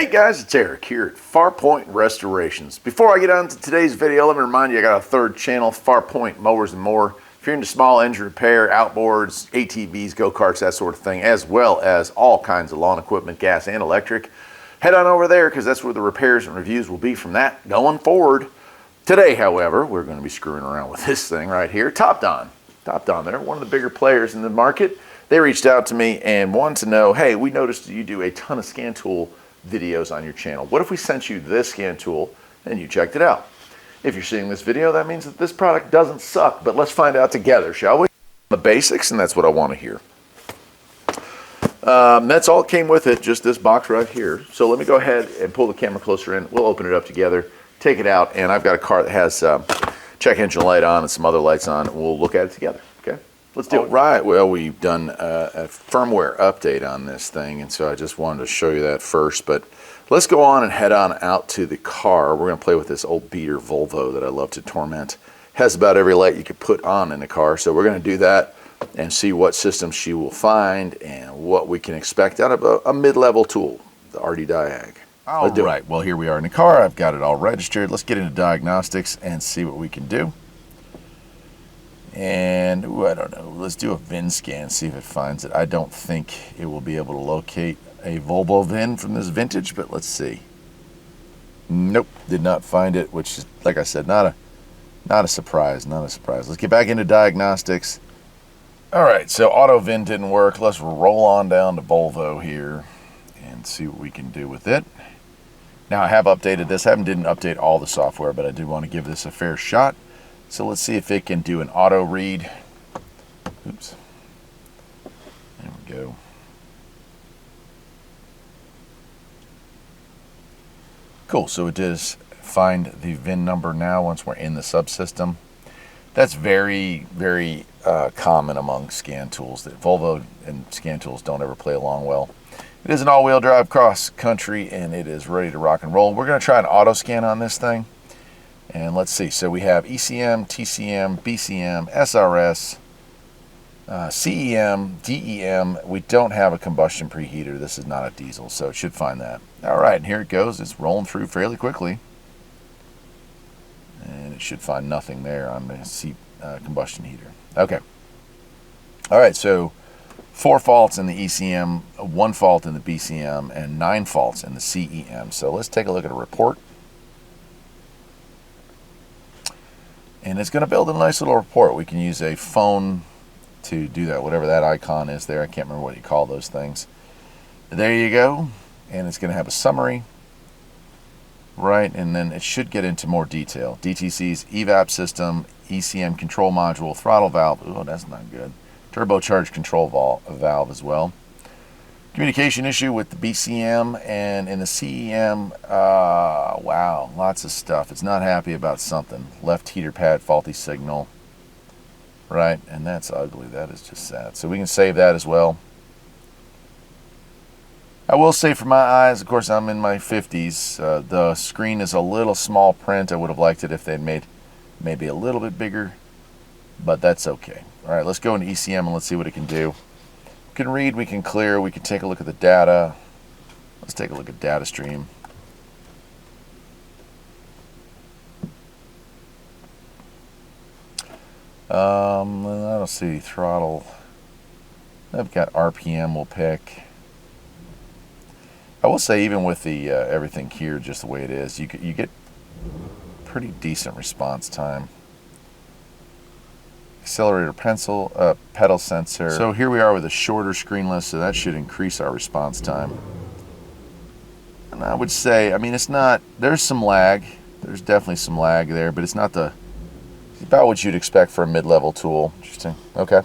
Hey guys, it's Eric here at Farpoint Restorations. Before I get on to today's video, let me remind you I got a third channel, Farpoint Mowers and More. If you're into small engine repair, outboards, ATVs, go-karts, that sort of thing, as well as all kinds of lawn equipment, gas and electric, head on over there because that's where the repairs and reviews will be from that going forward. Today, however, we're going to be screwing around with this thing right here, TOPDON. TOPDON, they're one of the bigger players in the market. They reached out to me and wanted to know, hey, we noticed you do a ton of scan tool videos on your channel. What if we sent you this scan tool and you checked it out? If you're seeing this video, that means that this product doesn't suck, but let's find out together, shall we? The basics, and that's what I want to hear. That's all it came with it, just this box right here. So let me go ahead and pull the camera closer in. We'll open it up together, take it out, and I've got a car that has check engine light on and some other lights on, and we'll look at it together, okay? Let's do it. Right, well, we've done a firmware update on this thing, and so I just wanted to show you that first, but let's go on and head on out to the car. We're going to play with this old beater Volvo that I love to torment. Has about every light you could put on in the car, so we're going to do that and see what systems she will find and what we can expect out of a mid-level tool, the ArtiDiag. All right, well, here we are in the car. I've got it all registered. Let's get into diagnostics and see what we can do. And, ooh, I don't know, let's do a VIN scan, see if it finds it. I don't think it will be able to locate a Volvo VIN from this vintage, but let's see. Nope, did not find it, which is, like I said, not a surprise, not a surprise. Let's get back into diagnostics. All right, so auto VIN didn't work. Let's roll on down to Volvo here and see what we can do with it. Now, I have updated this. I didn't update all the software, but I did want to give this a fair shot. So let's see if it can do an auto read. Oops. There we go. Cool, so it does find the VIN number now once we're in the subsystem. That's very, very common among scan tools. That Volvo and scan tools don't ever play along well. It is an all-wheel drive cross country and it is ready to rock and roll. We're going to try an auto scan on this thing. And let's see, so we have ECM, TCM, BCM, SRS, CEM, DEM. We don't have a combustion preheater. This is not a diesel, so it should find that. All right, and here it goes. It's rolling through fairly quickly. And it should find nothing there on the combustion heater. Okay. All right, so 4 faults in the ECM, 1 fault in the BCM, and 9 faults in the CEM. So let's take a look at a report. And it's going to build a nice little report. We can use a phone to do that, whatever that icon is there. I can't remember what you call those things. There you go. And it's going to have a summary. Right, and then it should get into more detail. DTC's evap system, ECM control module, throttle valve. Oh, that's not good. Turbocharged control valve as well. Communication issue with the BCM, and in the CEM, wow, lots of stuff. It's not happy about something. Left heater pad faulty signal. Right, and that's ugly. That is just sad. So we can save that as well. I will say for my eyes, of course, I'm in my 50s. The screen is a little small print. I would have liked it if they'd made maybe a little bit bigger, but that's okay. All right, let's go into ECM and let's see what it can do. We can read, we can clear, we can take a look at the data. Let's take a look at data stream. I don't see throttle. I've got RPM we'll pick. I will say even with the everything here just the way it is, you get pretty decent response time. Accelerator pedal sensor. So here we are with a shorter screen list, so that should increase our response time. And I would say, I mean, it's not, there's some lag. There's definitely some lag there, but it's not it's about what you'd expect for a mid-level tool. Interesting. Okay.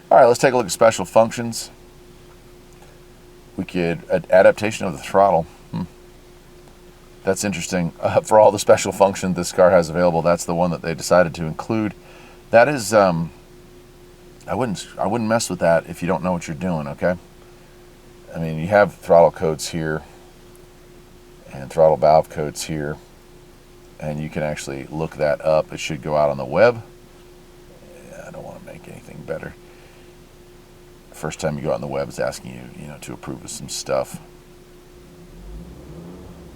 All right, let's take a look at special functions. We could, adaptation of the throttle. That's interesting. For all the special functions this car has available, that's the one that they decided to include. That is, I wouldn't mess with that if you don't know what you're doing, okay? I mean, you have throttle codes here and throttle valve codes here, and you can actually look that up. It should go out on the web. Yeah, I don't want to make anything better. First time you go on the web, it's asking you, to approve of some stuff.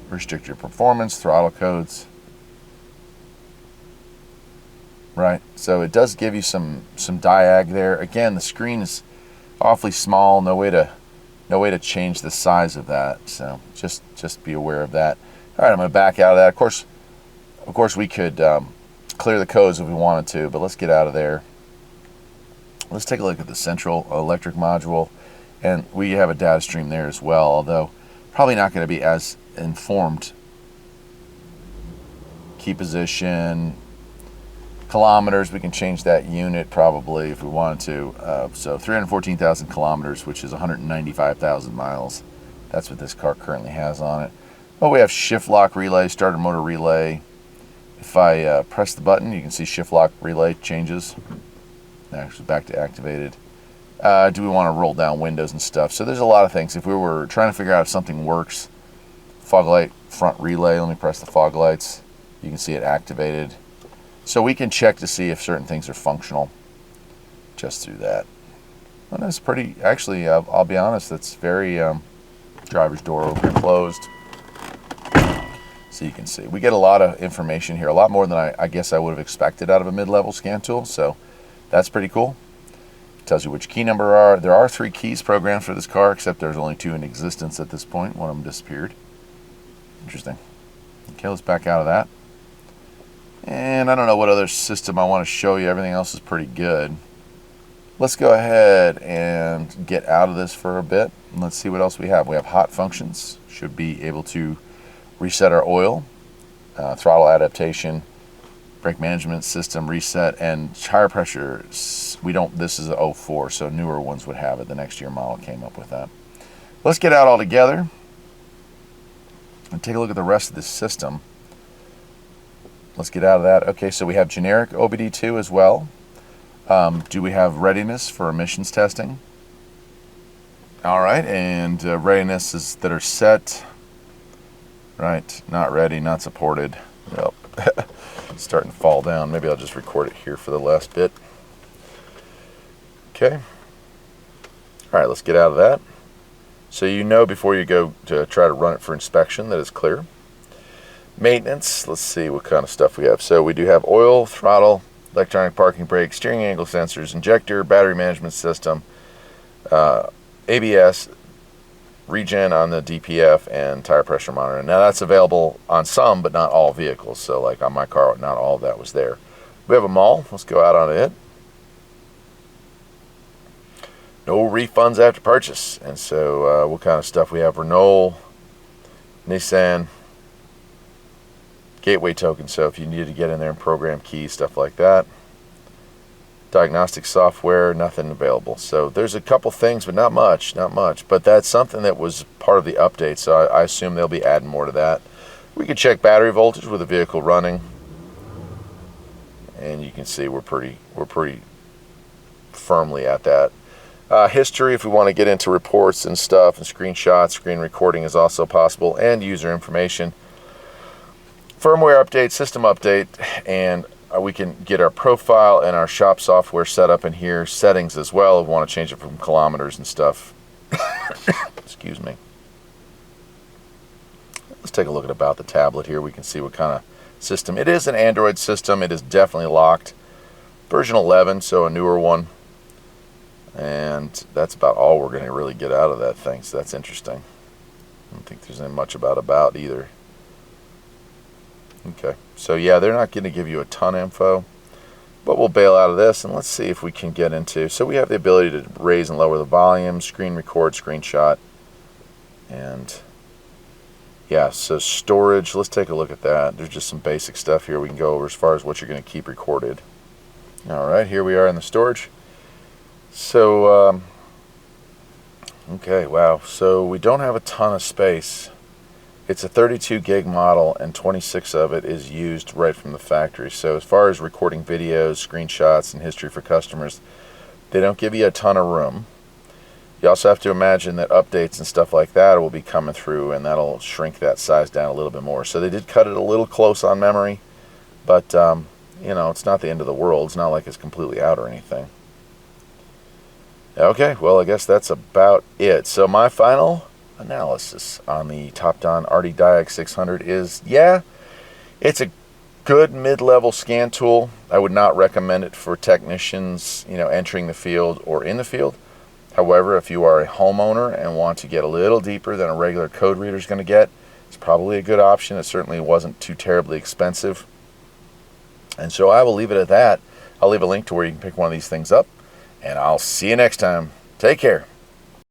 restrict your performance, throttle codes. Right, so it does give you some diag there. Again, the screen is awfully small. No way to change the size of that. So just be aware of that. All right, I'm going to back out of that. Of course, we could clear the codes if we wanted to, but let's get out of there. Let's take a look at the central electric module, and we have a data stream there as well. Although probably not going to be as informed. Key position. Kilometers, we can change that unit probably if we wanted to. So 314,000 kilometers, which is 195,000 miles. That's what this car currently has on it. Oh, we have shift lock relay, starter motor relay. If I press the button, you can see shift lock relay changes. Actually back to activated. Do we want to roll down windows and stuff? So there's a lot of things. If we were trying to figure out if something works, fog light front relay, let me press the fog lights. You can see it activated. So we can check to see if certain things are functional just through that. And that's pretty, actually, I'll be honest, that's very, driver's door open and closed. So you can see. We get a lot of information here, a lot more than I guess I would have expected out of a mid-level scan tool. So that's pretty cool. It tells you which key number are. There are 3 keys programmed for this car, except there's only 2 in existence at this point. One of them disappeared. Interesting. Okay, let's back out of that. And I don't know what other system I want to show you. Everything else is pretty good. Let's go ahead and get out of this for a bit. And let's see what else we have. We have hot functions. Should be able to reset our oil, throttle adaptation, brake management system reset, and tire pressure. We don't. This is a 04, so newer ones would have it. The next year model came up with that. Let's get out all together and take a look at the rest of this system. Let's get out of that. Okay, so we have generic OBD2 as well. Do we have readiness for emissions testing? All right, and readinesses that are set. Right, not ready, not supported. Well, starting to fall down. Maybe I'll just record it here for the last bit. Okay. All right, let's get out of that. So you know before you go to try to run it for inspection that it's clear. Maintenance, let's see what kind of stuff we have. So we do have oil, throttle, electronic parking brake, steering angle sensors, injector, battery management system, ABS, regen on the DPF, and tire pressure monitor. Now that's available on some, but not all vehicles. So like on my car, not all of that was there. We have a mall. Let's go out on it. No refunds after purchase. And so what kind of stuff we have? Renault, Nissan, gateway token, so if you needed to get in there and program keys, stuff like that. Diagnostic software, nothing available. So there's a couple things, but not much. But that's something that was part of the update, so I assume they'll be adding more to that. We could check battery voltage with the vehicle running, and you can see we're pretty firmly at that. History, if we want to get into reports and stuff, and screenshots, screen recording is also possible, and user information. Firmware update, system update, and we can get our profile and our shop software set up in here. Settings as well if we want to change it from kilometers and stuff. Excuse me. Let's take a look at about the tablet here. We can see what kind of system. It is an Android system. It is definitely locked. Version 11, so a newer one. And that's about all we're going to really get out of that thing, so that's interesting. I don't think there's any much about either. Okay, so yeah, they're not going to give you a ton of info, but we'll bail out of this and let's see if we can get into. So we have the ability to raise and lower the volume, screen record, screenshot, and yeah, so storage. Let's take a look at that. There's just some basic stuff here we can go over as far as what you're going to keep recorded. All right, here we are in the storage. So, okay, wow. So we don't have a ton of space. It's a 32 gig model, and 26 of it is used right from the factory. So as far as recording videos, screenshots, and history for customers, they don't give you a ton of room. You also have to imagine that updates and stuff like that will be coming through, and that'll shrink that size down a little bit more. So they did cut it a little close on memory, but you know, it's not the end of the world. It's not like it's completely out or anything. Okay, well, I guess that's about it. So my final analysis on the TOPDON ArtiDiag 600 is, yeah, it's a good mid-level scan tool. I would not recommend it for technicians, entering the field or in the field. However, if you are a homeowner and want to get a little deeper than a regular code reader is going to get, it's probably a good option. It certainly wasn't too terribly expensive. And so I will leave it at that. I'll leave a link to where you can pick one of these things up, and I'll see you next time. Take care.